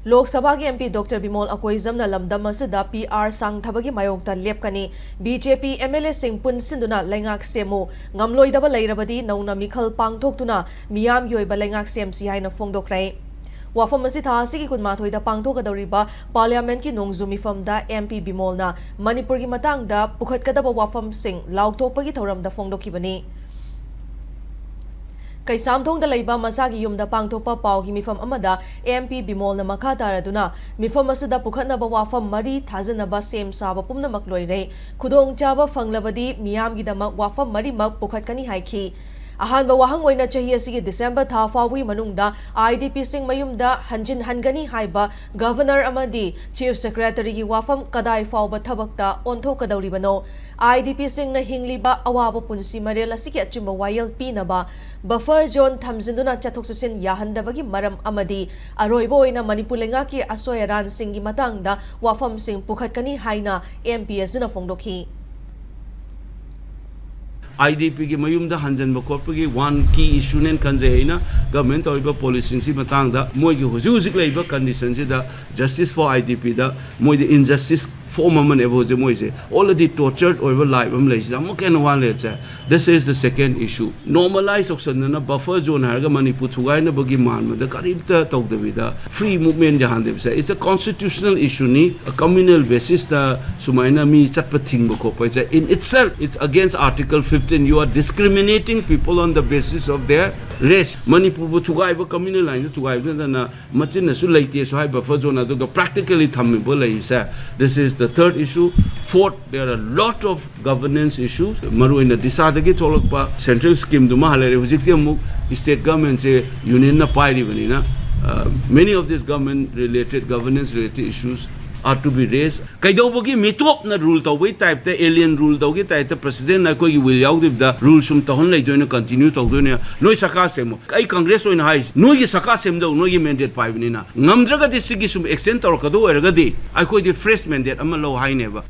Lok Sabha ki MP Dr. BIMOL akoizamna lamdam asida PR sang thabagi mayokta lepkani BJP MLA sing pun sinduna lengak semu ngamloidaba leirabadi nauna mikhal pangthoktuna miyam gi oiba lengak semsi haina fongdokrai wafam asi tha asigi kunmathoida pangthokadoriba parliament ki nongzumi famda MP BIMOL na Manipur gi matangda pukhatkadaba wafam sing lauktokpagi thoramda fongdokibani Kaisamthong da leiba masagi yumda pangthokpa paugi mifam amada MP BIMOL na makha taraduna mifam asida pukhatnaba wafam mari thajanaba sem saba pumnamak loire khudong chaba fanglabadi miyamgi damak wafam mari mak pukhatkani haiki ahanba wahang oina chahi asigi December tha fawi manungda IDP sing mayumda hanjin hangani haiba governor amadi chief secretary gi wafam kadai fawba thabakta onthokadawribano IDP sing na hingliba awaba punsi marel asigi achimba wayel pinaba buffer zone thamjinduna chathok chasin yahandabagi maram amadi aroiba oina Manipur lenga ki asoyaran singi matangda wafam sing pukhatkani haina MPS na fongdokhi IDP ki mayumda hanjan bakop ki one key issue nen kanje na government oiba policy si matangda moi ki hujuk leiba condition si da justice for IDP da moi the injustice for moment evoze moi se already tortured over life am lei da mo ken one let this is the second issue normalize option na buffer zone har ga Manipur thugai na bagi man ma da karib ta tok de da free movement jahan de se it's a constitutional issue ni a communal basis da sumaina mi chat pathing bako paisa in itself it's against article 15 you are discriminating people on the basis of their race Manipur bu thugai ba communal line thugai na machin na su leite so hai buffer zone da practically thambo lai sa this is the third issue. Fourth, there are a lot of governance issues. Maru in the disadagi tholokpa central scheme duma halare hujikti amuk state government se union na pairi bani na many of these government related governance related issues are to be raised. Kaidobogi mitop na rule tawai type te alien rule tawgi type te president na koi will yaw the rule sum tahon lai doina continue taw doina noi saka semo kai congress oina hai noi gi saka sem do noi gi mandate 5 ni na ngamdraga disigi sum extend tor kado erga di ai koi di fresh mandate amalo hai neba